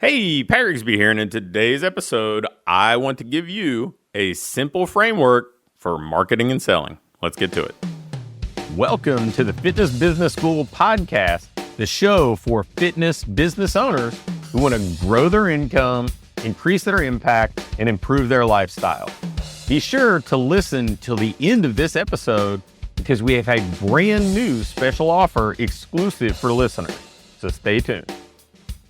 Hey, Pat Rigsby here, and in today's episode, I want to give you a simple framework for marketing and selling. Let's get to it. Welcome to the Fitness Business School podcast, the show for fitness business owners who want to grow their income, increase their impact, and improve their lifestyle. Be sure to listen till the end of this episode because we have a brand new special offer exclusive for listeners. So stay tuned.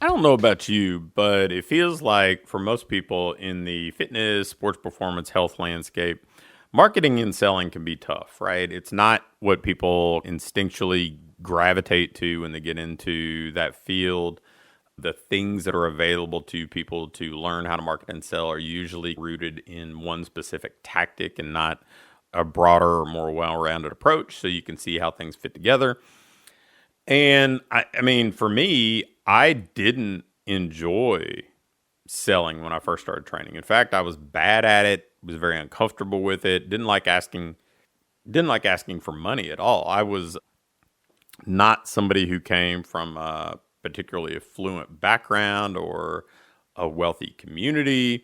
I don't know about you, but it feels like for most people in the fitness, sports performance, health landscape, marketing and selling can be tough, right? It's not what people instinctually gravitate to when they get into that field. The things that are available to people to learn how to market and sell are usually rooted in one specific tactic and not a broader or more well-rounded approach, so you can see how things fit together. And I mean, for me, I didn't enjoy selling when I first started training. In fact, I was bad at it, was very uncomfortable with it, didn't like asking for money at all. I was not somebody who came from a particularly affluent background or a wealthy community.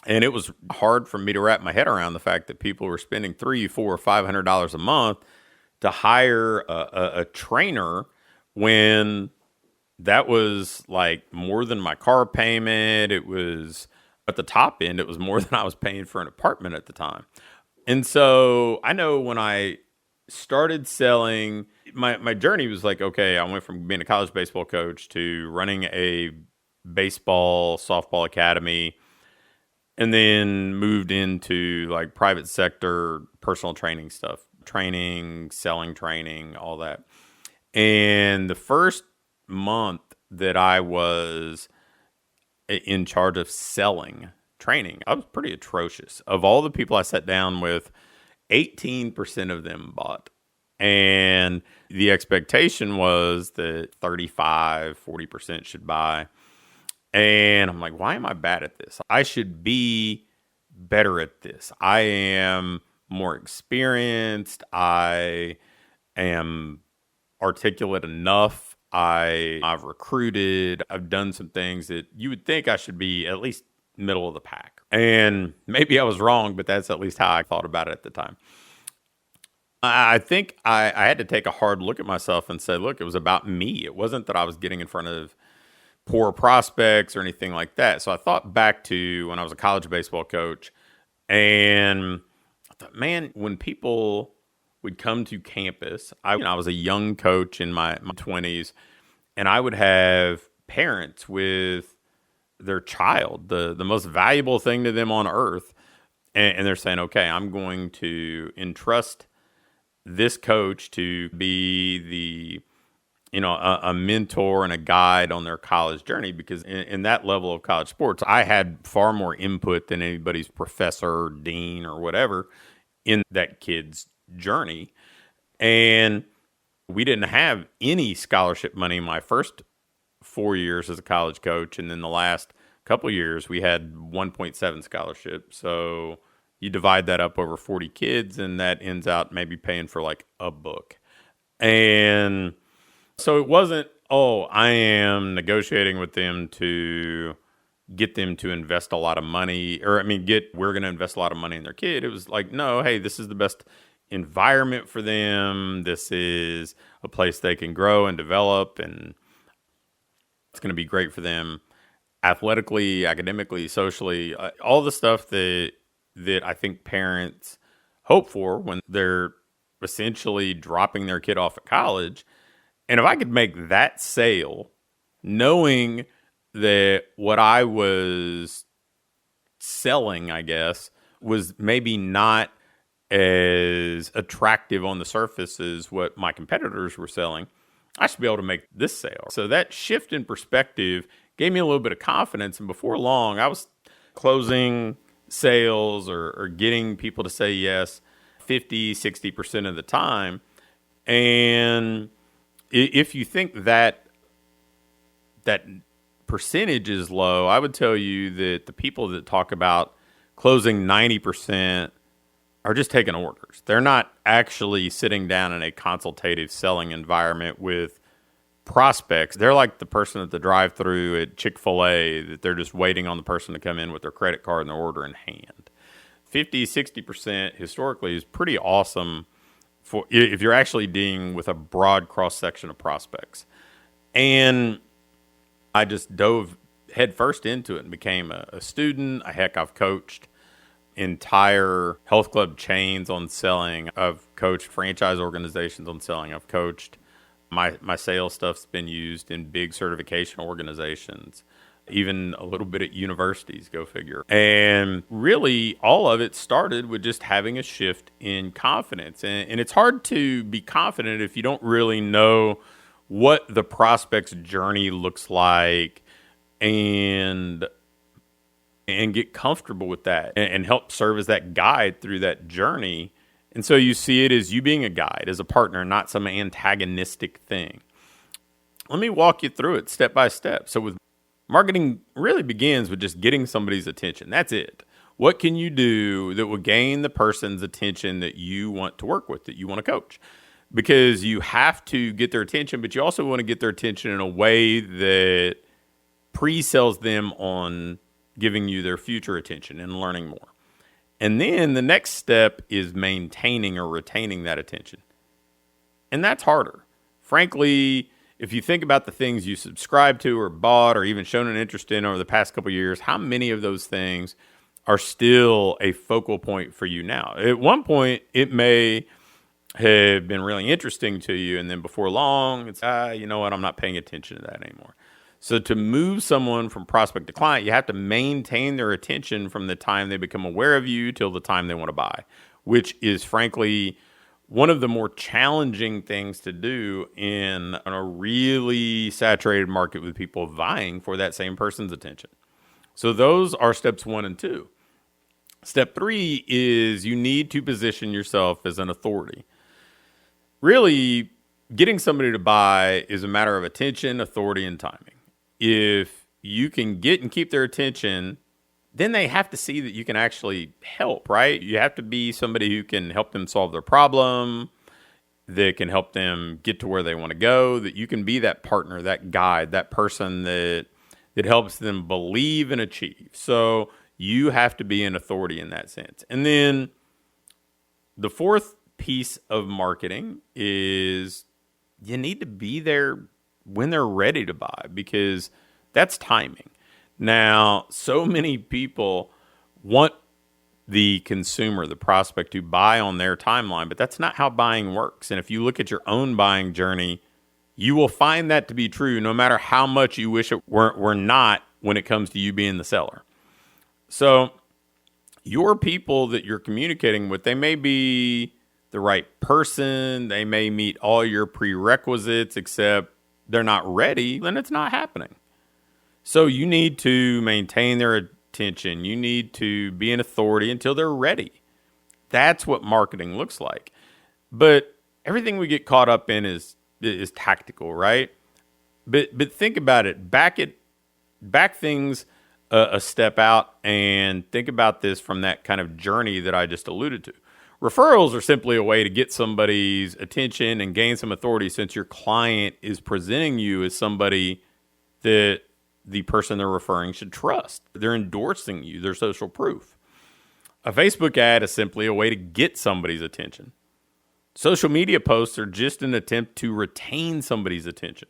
And it was hard for me to wrap my head around the fact that people were spending $300, $400, $500 a month to hire a trainer when that was like more than my car payment. It was at the top end, it was more than I was paying for an apartment at the time. And so I know when I started selling, my journey was like, okay, I went from being a college baseball coach to running a baseball, softball academy, and then moved into like private sector, personal training stuff. Training, selling training, all that. And the first month that I was in charge of selling training, I was pretty atrocious. Of all the people I sat down with, 18% of them bought. And the expectation was that 35-40% should buy. And I'm like, why am I bad at this? I should be better at this. I am more experienced. I am articulate enough. I've recruited. I've done some things that you would think I should be at least middle of the pack. And maybe I was wrong, but that's at least how I thought about it at the time. I think I had to take a hard look at myself and say, look, it was about me. It wasn't that I was getting in front of poor prospects or anything like that. So I thought back to when I was a college baseball coach, and I thought, man, when people would come to campus, I was a young coach in my 20s, and I would have parents with their child, the most valuable thing to them on earth, and they're saying, okay, I'm going to entrust this coach to be the a mentor and a guide on their college journey, because in that level of college sports, I had far more input than anybody's professor or dean or whatever in that kid's journey. And we didn't have any scholarship money my first 4 years as a college coach. And then the last couple of years, we had 1.7 scholarships. So you divide that up over 40 kids, and that ends out maybe paying for like a book. And so it wasn't, I am negotiating with them to get them to invest a lot of money, we're going to invest a lot of money in their kid. It was like, no, hey, this is the best environment for them. This is a place they can grow and develop, and it's going to be great for them athletically, academically, socially, all the stuff that I think parents hope for when they're essentially dropping their kid off at college. And if I could make that sale, knowing that what I was selling, I guess, was maybe not as attractive on the surface as what my competitors were selling, I should be able to make this sale. So that shift in perspective gave me a little bit of confidence. And before long, I was closing sales or getting people to say yes 50-60% of the time. And if you think that percentage is low, I would tell you that the people that talk about closing 90% are just taking orders. They're not actually sitting down in a consultative selling environment with prospects, they're like the person at the drive-thru at Chick-fil-A that they're just waiting on the person to come in with their credit card and their order in hand. 50, 60% historically is pretty awesome for if you're actually dealing with a broad cross-section of prospects. And I just dove headfirst into it and became a student. I've coached entire health club chains on selling. I've coached franchise organizations on selling. I've coached my sales stuff's been used in big certification organizations, even a little bit at universities, go figure. And really, all of it started with just having a shift in confidence. And it's hard to be confident if you don't really know what the prospect's journey looks like and get comfortable with that and help serve as that guide through that journey. And so you see it as you being a guide, as a partner, not some antagonistic thing. Let me walk you through it step by step. So with marketing really begins with just getting somebody's attention. That's it. What can you do that will gain the person's attention that you want to work with, that you want to coach? Because you have to get their attention, but you also want to get their attention in a way that pre-sells them on giving you their future attention and learning more. And then the next step is maintaining or retaining that attention. And that's harder. Frankly, if you think about the things you subscribed to or bought or even shown an interest in over the past couple of years, how many of those things are still a focal point for you now? At one point, it may have been really interesting to you, and then before long, it's, you know what, I'm not paying attention to that anymore. So to move someone from prospect to client, you have to maintain their attention from the time they become aware of you till the time they want to buy, which is frankly one of the more challenging things to do in a really saturated market with people vying for that same person's attention. So those are steps 1 and 2. Step 3 is you need to position yourself as an authority. Really, getting somebody to buy is a matter of attention, authority, and timing. If you can get and keep their attention, then they have to see that you can actually help, right? You have to be somebody who can help them solve their problem, that can help them get to where they want to go, that you can be that partner, that guide, that person that helps them believe and achieve. So you have to be an authority in that sense. And then the fourth piece of marketing is you need to be there when they're ready to buy, because that's timing. Now, so many people want the consumer, the prospect, to buy on their timeline, but that's not how buying works. And if you look at your own buying journey, you will find that to be true no matter how much you wish it were not when it comes to you being the seller. So your people that you're communicating with, they may be the right person, they may meet all your prerequisites, except they're not ready, then it's not happening. So you need to maintain their attention. You need to be an authority until they're ready. That's what marketing looks like. But everything we get caught up in is tactical, right? But think about it. Back things a step out and think about this from that kind of journey that I just alluded to. Referrals are simply a way to get somebody's attention and gain some authority, since your client is presenting you as somebody that the person they're referring should trust. They're endorsing you, their social proof. A Facebook ad is simply a way to get somebody's attention. Social media posts are just an attempt to retain somebody's attention.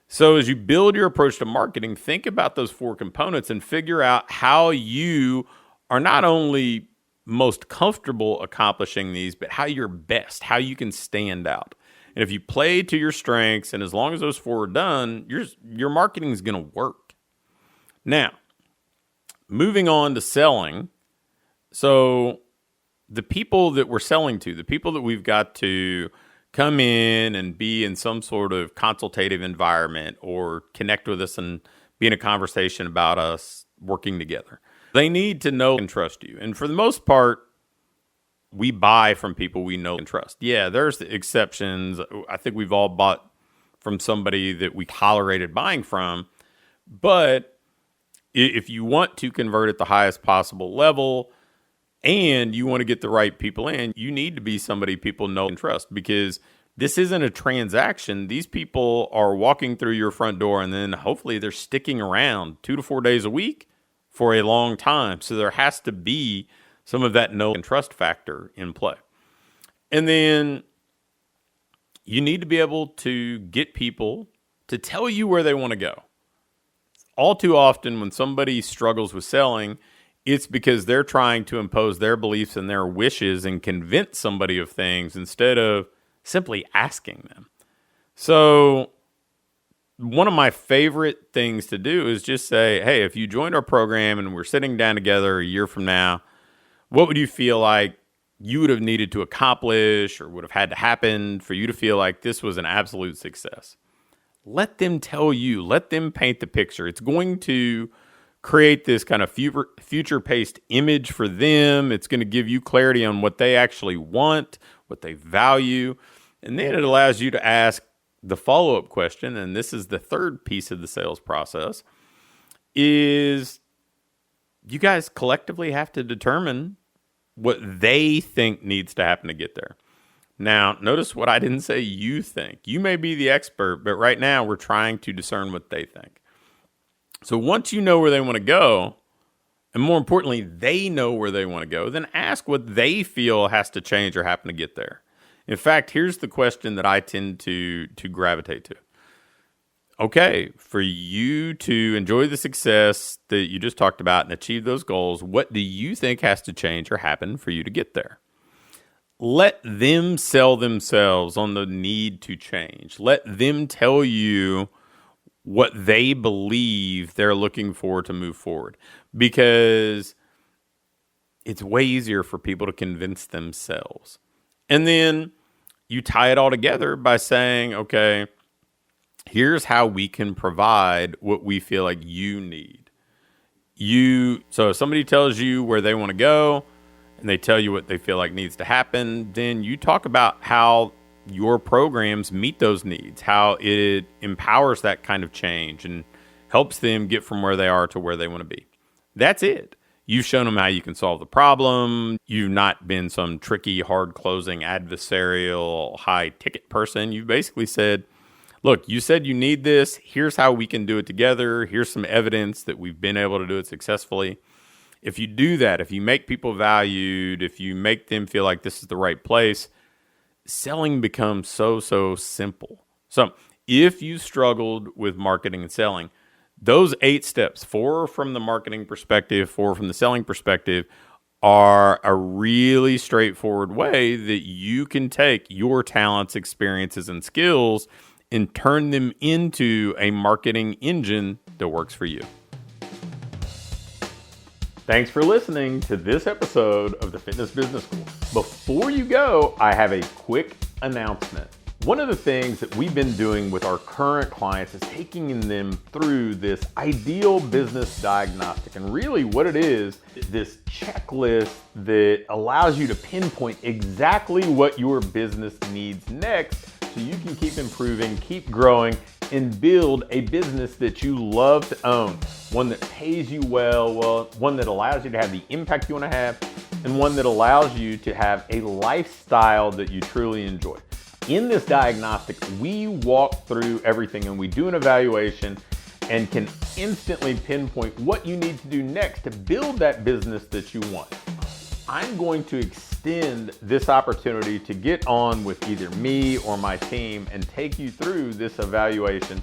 So as you build your approach to marketing, think about those 4 components and figure out how you are not only most comfortable accomplishing these, but how you're best, how you can stand out. And if you play to your strengths, and as long as those 4 are done, your marketing is going to work. Now, moving on to selling. So the people that we're selling to, the people that we've got to come in and be in some sort of consultative environment or connect with us and be in a conversation about us working together, they need to know and trust you. And for the most part, we buy from people we know and trust. Yeah, there's exceptions. I think we've all bought from somebody that we tolerated buying from. But if you want to convert at the highest possible level and you want to get the right people in, you need to be somebody people know and trust, because This isn't a transaction. These people are walking through your front door, and then hopefully they're sticking around 2 to 4 days a week for a long time. So there has to be some of that know and trust factor in play. And then you need to be able to get people to tell you where they want to go. All too often when somebody struggles with selling, it's because they're trying to impose their beliefs and their wishes and convince somebody of things instead of simply asking them. So one of my favorite things to do is just say, hey, if you joined our program and we're sitting down together a year from now, what would you feel like you would have needed to accomplish or would have had to happen for you to feel like this was an absolute success? Let them tell you, let them paint the picture. It's going to create this kind of future-paced image for them. It's going to give you clarity on what they actually want, what they value. And then it allows you to ask the follow-up question, and this is the third piece of the sales process, is you guys collectively have to determine what they think needs to happen to get there. Now, notice what I didn't say you think. You may be the expert, but right now we're trying to discern what they think. So once you know where they want to go, and more importantly, they know where they want to go, then ask what they feel has to change or happen to get there. In fact, here's the question that I tend to gravitate to. Okay, for you to enjoy the success that you just talked about and achieve those goals, what do you think has to change or happen for you to get there? Let them sell themselves on the need to change. Let them tell you what they believe they're looking for to move forward, because it's way easier for people to convince themselves. And then you tie it all together by saying, okay, here's how we can provide what we feel like you need. So if somebody tells you where they want to go and they tell you what they feel like needs to happen, then you talk about how your programs meet those needs, how it empowers that kind of change and helps them get from where they are to where they want to be. That's it. You've shown them how you can solve the problem. You've not been some tricky, hard closing, adversarial, high ticket person. You've basically said, look, you said you need this. Here's how we can do it together. Here's some evidence that we've been able to do it successfully. If you do that, if you make people valued, if you make them feel like this is the right place, selling becomes so simple. So if you struggled with marketing and selling, those 8 steps, 4 from the marketing perspective, 4 from the selling perspective, are a really straightforward way that you can take your talents, experiences, and skills and turn them into a marketing engine that works for you. Thanks for listening to this episode of the Fitness Business School. Before you go, I have a quick announcement. One of the things that we've been doing with our current clients is taking them through this ideal business diagnostic. And really what it is this checklist that allows you to pinpoint exactly what your business needs next so you can keep improving, keep growing, and build a business that you love to own. One that pays you well, one that allows you to have the impact you want to have, and one that allows you to have a lifestyle that you truly enjoy. In this diagnostic, we walk through everything and we do an evaluation and can instantly pinpoint what you need to do next to build that business that you want. I'm going to extend this opportunity to get on with either me or my team and take you through this evaluation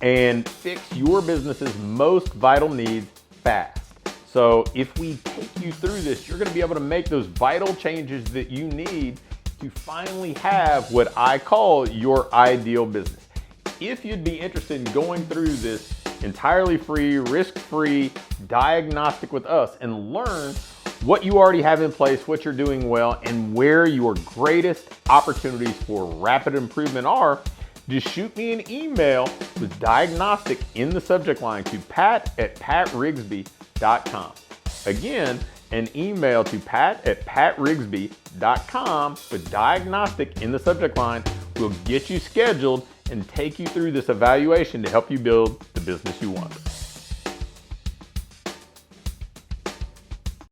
and fix your business's most vital needs fast. So if we take you through this, you're going to be able to make those vital changes that you need to finally have what I call your ideal business. If you'd be interested in going through this entirely free, risk-free diagnostic with us and learn what you already have in place, what you're doing well, and where your greatest opportunities for rapid improvement are, just shoot me an email with diagnostic in the subject line to pat@patrigsby.com. Again, an email to pat@patrigsby.com with diagnostic in the subject line will get you scheduled and take you through this evaluation to help you build the business you want.